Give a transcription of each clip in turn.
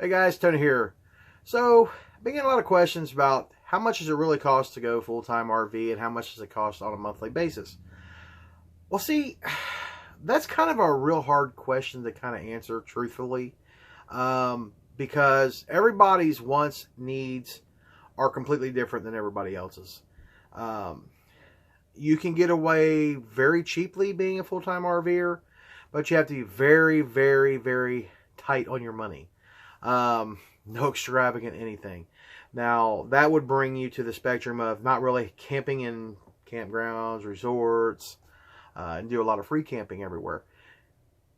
Hey guys, Tony here. So, I've been getting a lot of questions about how much does it really cost to go full-time RV and how much does it cost on a monthly basis? Well, see, that's kind of a real hard question to kind of answer truthfully, because everybody's wants, needs are completely different than everybody else's. Um, you can get away very cheaply being a full-time RVer, but you have to be very, very, very tight on your money. No extravagant anything. Now, that would bring you to the spectrum of not really camping in campgrounds, resorts, and do a lot of free camping everywhere.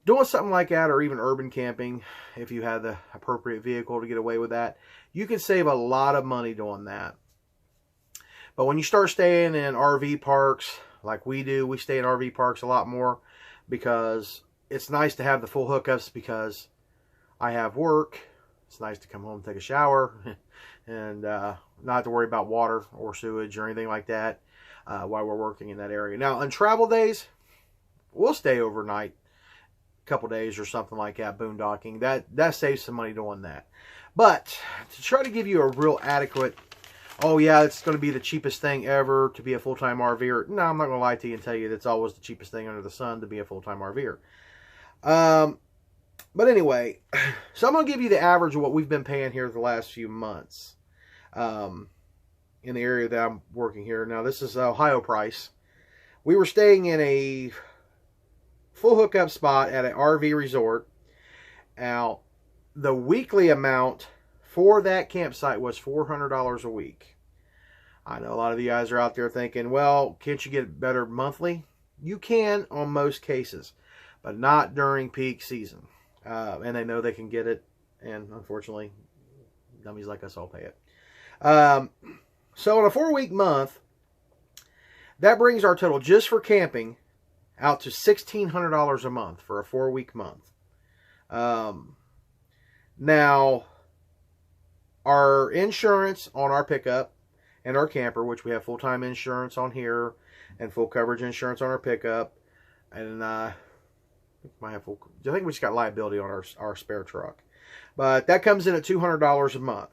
Doing something like that, or even urban camping, if you have the appropriate vehicle to get away with that, you can save a lot of money doing that. But when you start staying in RV parks, like we do, we stay in RV parks a lot more because it's nice to have the full hookups because I have work. It's nice to come home and take a shower and not have to worry about water or sewage or anything like that while we're working in that area. Now, on travel days, we'll stay overnight, a couple days or something like that, boondocking. That saves some money doing that. But to try to give you a real adequate, oh yeah, it's going to be the cheapest thing ever to be a full-time RVer. No, I'm not going to lie to you and tell you that's always the cheapest thing under the sun to be a full-time RVer. But anyway, so I'm going to give you the average of what we've been paying here the last few months in the area that I'm working here. Now, this is Ohio price. We were staying in a full hookup spot at an RV resort. Now, the weekly amount for that campsite was $400 a week. I know a lot of you guys are out there thinking, well, can't you get better monthly? You can on most cases, but not during peak season. And they know they can get it, and unfortunately, dummies like us all pay it. So in a 4-week month, that brings our total just for camping out to $1,600 a month for a 4-week month. Now, our insurance on our pickup and our camper, which we have full-time insurance on here and full coverage insurance on our pickup, and I think we just got liability on our spare truck. But that comes in at $200 a month.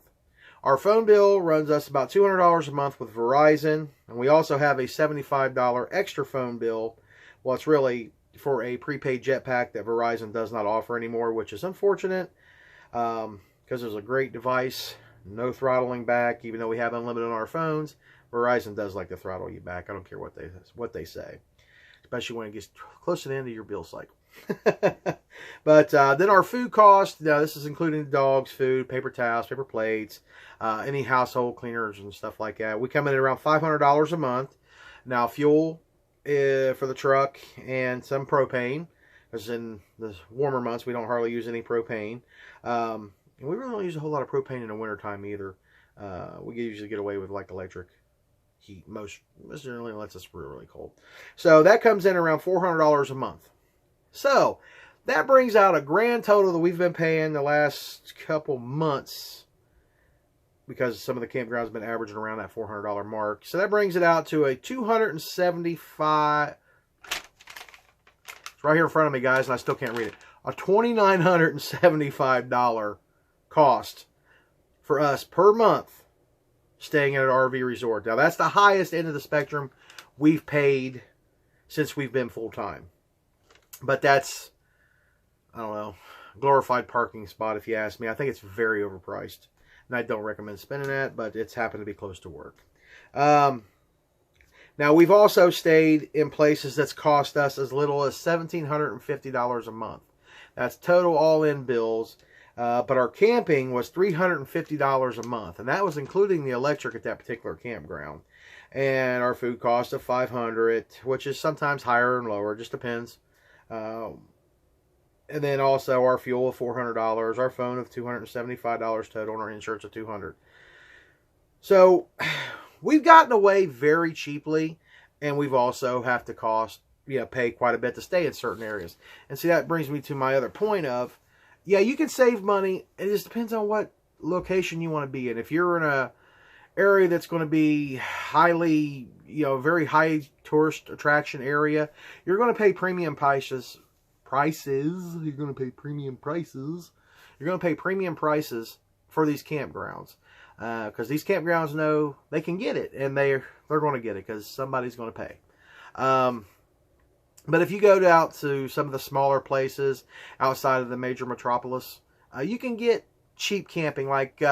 Our phone bill runs us about $200 a month with Verizon. And we also have a $75 extra phone bill. Well, it's really for a prepaid jetpack that Verizon does not offer anymore, which is unfortunate. Because it's a great device. No throttling back, even though we have unlimited on our phones. Verizon does like to throttle you back. I don't care what they say. Especially when it gets close to the end of your bill cycle. But then our food cost, now this is including the dogs, food, paper towels, paper plates, any household cleaners and stuff like that. We come in at around $500 a month. Now fuel for the truck and some propane, because in the warmer months we don't hardly use any propane. And we really don't use a whole lot of propane in the wintertime either. We usually get away with like electric heat most generally unless it's really, really cold. So that comes in around $400 a month. So that brings out a grand total that we've been paying the last couple months, because some of the campgrounds have been averaging around that $400 mark. So that brings it out to a $275. It's right here in front of me, guys, and I still can't read it. A $2,975 cost for us per month staying at an RV resort. Now, that's the highest end of the spectrum we've paid since we've been full-time. But that's, I don't know, glorified parking spot if you ask me. I think it's very overpriced. And I don't recommend spending that, but it's happened to be close to work. Now, we've also stayed in places that's cost us as little as $1,750 a month. That's total all-in bills. But our camping was $350 a month. And that was including the electric at that particular campground. And our food cost of $500, which is sometimes higher and lower. Just depends. And then also our fuel of $400, our phone of $275 total, and our insurance of $200. So we've gotten away very cheaply, and we've also have to pay quite a bit to stay in certain areas. And see, that brings me to my other point of, yeah, you can save money. It just depends on what location you want to be in. If you're in a area that's going to be highly, very high tourist attraction area, you're going to pay premium prices. You're going to pay premium prices you're going to pay premium prices for these campgrounds. Because these campgrounds know they can get it, and they're going to get it because somebody's going to pay. But if you go out to some of the smaller places outside of the major metropolis, you can get cheap camping. Like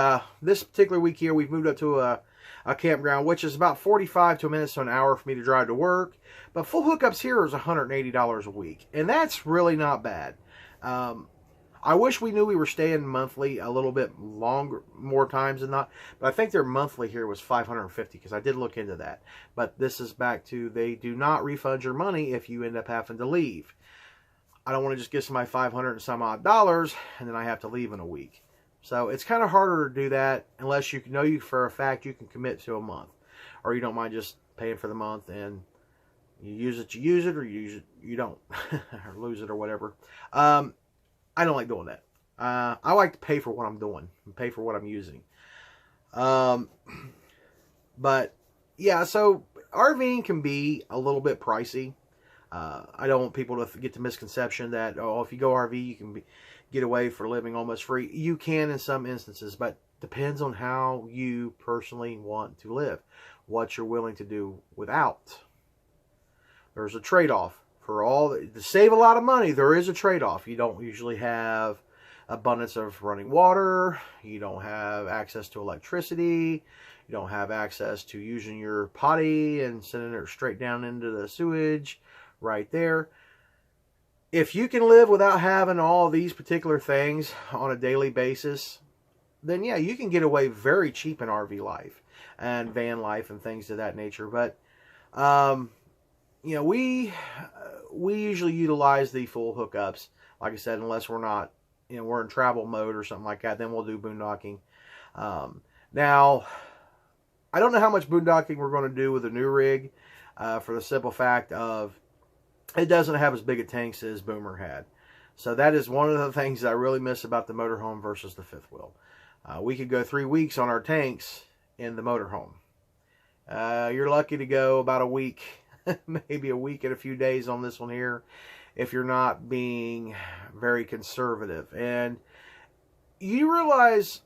this particular week here, we've moved up to a campground, which is about 45 minutes to an hour for me to drive to work. But full hookups here is $180 a week, and that's really not bad. I wish we knew we were staying monthly a little bit longer, more times than not. But I think their monthly here was $550 because I did look into that. But this is back to they do not refund your money if you end up having to leave. I don't want to just give somebody $500 and some odd dollars and then I have to leave in a week. So it's kind of harder to do that unless you know you for a fact you can commit to a month, or you don't mind just paying for the month and you use it, or you use it, you don't, or lose it or whatever. I don't like doing that. I like to pay for what I'm doing and pay for what I'm using. But yeah, so RVing can be a little bit pricey. I don't want people to get the misconception that, oh, if you go RV, you can get away for living almost free. You can in some instances, but depends on how you personally want to live, what you're willing to do without. There's a trade-off. To save a lot of money, there is a trade-off. You don't usually have abundance of running water. You don't have access to electricity. You don't have access to using your potty and sending it straight down into the sewage right there. If you can live without having all these particular things on a daily basis, then yeah, you can get away very cheap in RV life and van life and things of that nature. But you know, we usually utilize the full hookups, like I said, unless we're not, you know, we're in travel mode or something like that. Then we'll do boondocking. Now, I don't know how much boondocking we're going to do with the new rig, for the simple fact of it doesn't have as big a tanks as Boomer had. So that is one of the things that I really miss about the motorhome versus the fifth wheel. We could go 3 weeks on our tanks in the motorhome. You're lucky to go about a week, maybe a week and a few days on this one here, if you're not being very conservative. And you realize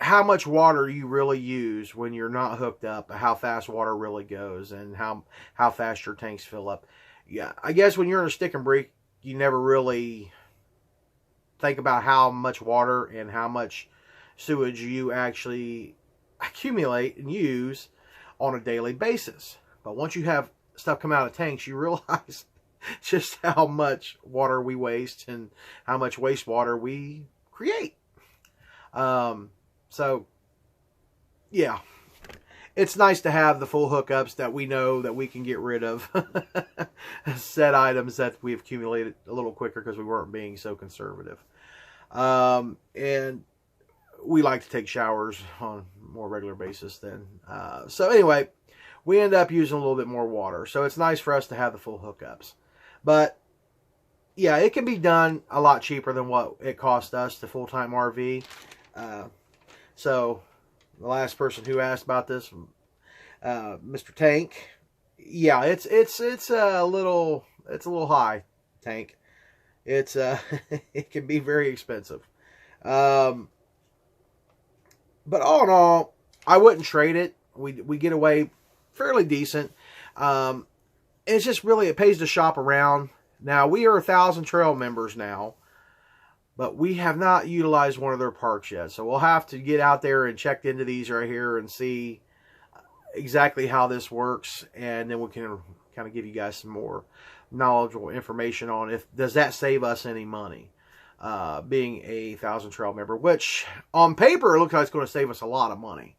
how much water you really use when you're not hooked up, how fast water really goes, and how fast your tanks fill up. Yeah, I guess when you're in a stick and brake, you never really think about how much water and how much sewage you actually accumulate and use on a daily basis. But once you have stuff come out of tanks, you realize just how much water we waste and how much wastewater we create. So, yeah, it's nice to have the full hookups that we know that we can get rid of said items that we've accumulated a little quicker because we weren't being so conservative. And we like to take showers on a more regular basis then. So anyway, we end up using a little bit more water. So it's nice for us to have the full hookups. But yeah, it can be done a lot cheaper than what it cost us, the Fulltime RV. So the last person who asked about this, Mr. Tank, yeah, it's a little high, Tank. It's it can be very expensive. But all in all, I wouldn't trade it. We get away fairly decent. It's just really, it pays to shop around. Now, we are 1,000 Trail members now, but we have not utilized one of their parks yet. So we'll have to get out there and check into these right here and see exactly how this works. And then we can kind of give you guys some more knowledgeable information on does that save us any money, being a 1,000 Trail member, which on paper it looks like it's going to save us a lot of money.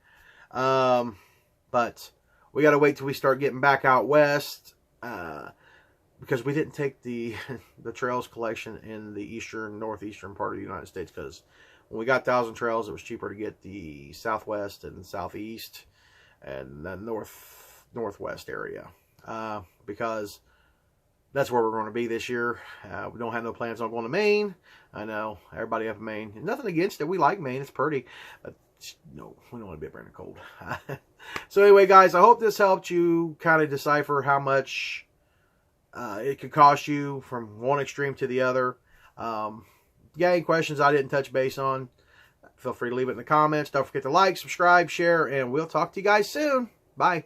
But we got to wait till we start getting back out west, because we didn't take the trails collection in the northeastern part of the United States, because when we got 1,000 Trails, it was cheaper to get the southwest and southeast and the northwest area, because that's where we're going to be this year. We don't have no plans on going to Maine. I know everybody up in Maine. Nothing against it. We like Maine. It's pretty. But no, we don't want to be up there in the cold. So anyway, guys, I hope this helped you kind of decipher how much it could cost you from one extreme to the other. you got any questions I didn't touch base on, feel free to leave it in the comments. Don't forget to like, subscribe, share, and we'll talk to you guys soon. Bye.